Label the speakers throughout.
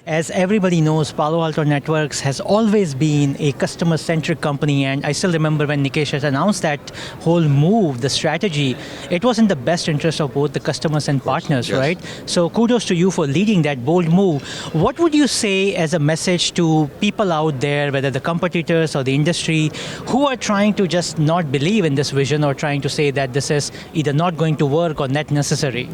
Speaker 1: As everybody knows, Palo Alto Networks has always been a customer-centric company, and I still remember when Nikesh has announced that whole move, the strategy, it was in the best interest of both the customers and partners,
Speaker 2: yes.
Speaker 1: right? So kudos to you for leading that bold move. What would you say as a message to people out there, whether the competitors or the industry, who are trying to just not believe in this vision or trying to say that this is either not going to work or not necessary?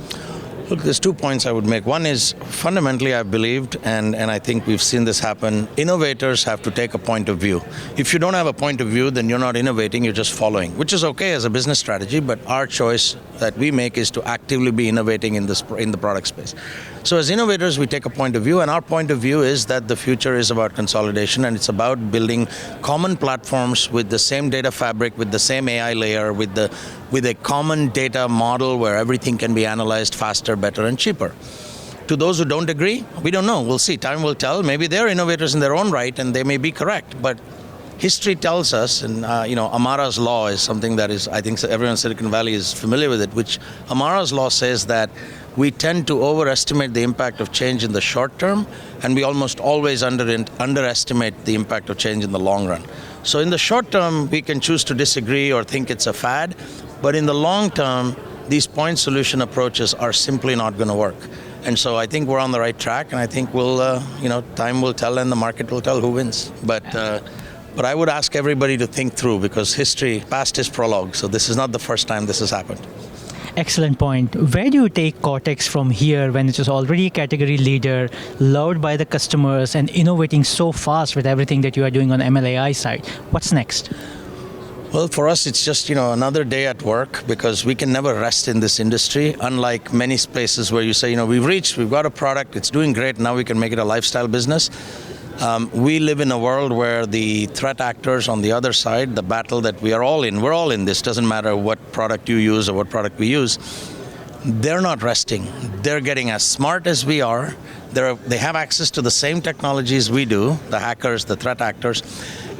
Speaker 2: Look, there's 2 points I would make. One is, fundamentally, I've believed, and I think we've seen this happen, innovators have to take a point of view. If you don't have a point of view, then you're not innovating, you're just following, which is okay as a business strategy, but our choice that we make is to actively be innovating in the product space. So as innovators, we take a point of view, and our point of view is that the future is about consolidation, and it's about building common platforms with the same data fabric, with the same AI layer, with a common data model where everything can be analyzed faster, better, and cheaper. To those who don't agree, we don't know. We'll see. Time will tell. Maybe they're innovators in their own right, and they may be correct, but history tells us, and Amara's law is something that is, I think everyone in Silicon Valley is familiar with it, which Amara's law says that we tend to overestimate the impact of change in the short term, and we almost always underestimate the impact of change in the long run. So in the short term, we can choose to disagree or think it's a fad, but in the long term, these point solution approaches are simply not going to work. And so I think we're on the right track, and I think time will tell and the market will tell who wins. But I would ask everybody to think through, because past is prologue, so this is not the first time this has happened.
Speaker 1: Excellent point. Where do you take Cortex from here when it is already a category leader, loved by the customers, and innovating so fast with everything that you are doing on ML/AI side? What's next?
Speaker 2: Well, for us, it's just another day at work, because we can never rest in this industry, unlike many places where you say, we've got a product, it's doing great, now we can make it a lifestyle business. We live in a world where the threat actors on the other side, the battle that we're all in this, doesn't matter what product you use or what product we use, they're not resting. They're getting as smart as we are. They have access to the same technologies we do, the hackers, the threat actors,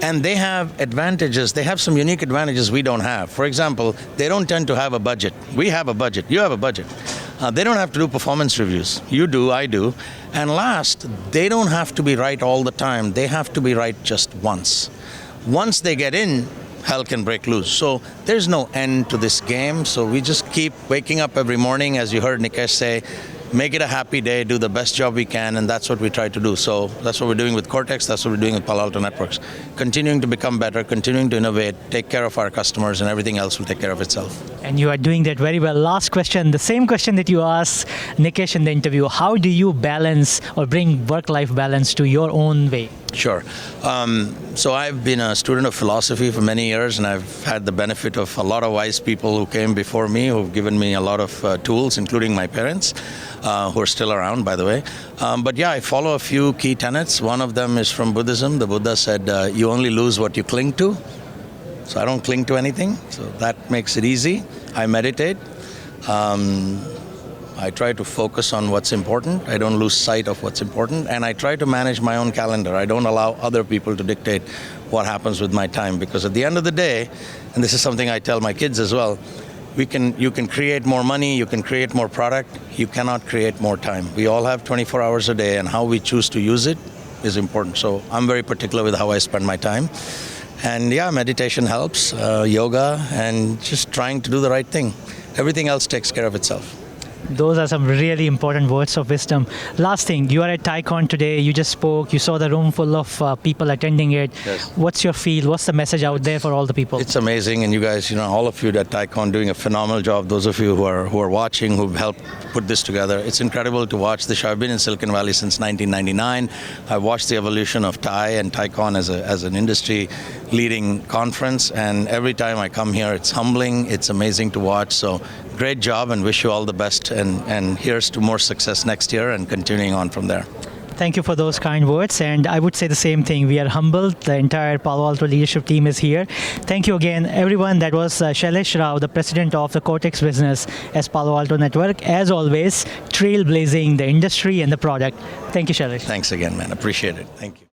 Speaker 2: and they have advantages. They have some unique advantages we don't have. For example, they don't tend to have a budget. We have a budget. You have a budget. They don't have to do performance reviews. You do, I do. And last, they don't have to be right all the time. They have to be right just once. Once they get in, hell can break loose. So there's no end to this game. So we just keep waking up every morning, as you heard Nikesh say, make it a happy day, do the best job we can, and that's what we try to do. So that's what we're doing with Cortex, that's what we're doing with Palo Alto Networks. Continuing to become better, continuing to innovate, take care of our customers, and everything else will take care of itself.
Speaker 1: And you are doing that very well. Last question, the same question that you asked Nikesh in the interview. How do you balance or bring work-life balance to your own way?
Speaker 2: Sure. So I've been a student of philosophy for many years, and I've had the benefit of a lot of wise people who came before me, who've given me a lot of tools, including my parents, who are still around, by the way. But yeah, I follow a few key tenets. One of them is from Buddhism. The Buddha said, you only lose what you cling to. So I don't cling to anything. So that makes it easy. I meditate. I try to focus on what's important. I don't lose sight of what's important. And I try to manage my own calendar. I don't allow other people to dictate what happens with my time. Because at the end of the day, and this is something I tell my kids as well, you can create more money, you can create more product, you cannot create more time. We all have 24 hours a day, and how we choose to use it is important. So I'm very particular with how I spend my time. And yeah, meditation helps, yoga, and just trying to do the right thing. Everything else takes care of itself.
Speaker 1: Those are some really important words of wisdom. Last thing, you are at TiEcon today, you just spoke, you saw the room full of people attending it.
Speaker 2: Yes.
Speaker 1: What's your feel? What's the message out there for all the people?
Speaker 2: It's amazing, and you guys, all of you at TiEcon doing a phenomenal job. Those of you who are watching, who've helped put this together. It's incredible to watch the show. I've been in Silicon Valley since 1999. I've watched the evolution of and TiEcon as an industry leading conference, and every time I come here, it's humbling, it's amazing to watch. So great job, and wish you all the best, and here's to more success next year and continuing on from there.
Speaker 1: Thank you for those kind words, and I would say the same thing. We are humbled. The entire Palo Alto leadership team is here. Thank you again, everyone. That was Shailesh Rao, the president of the Cortex business as Palo Alto Network. As always, trailblazing the industry and the product. Thank you, Shailesh.
Speaker 2: Thanks again, man. Appreciate it. Thank you.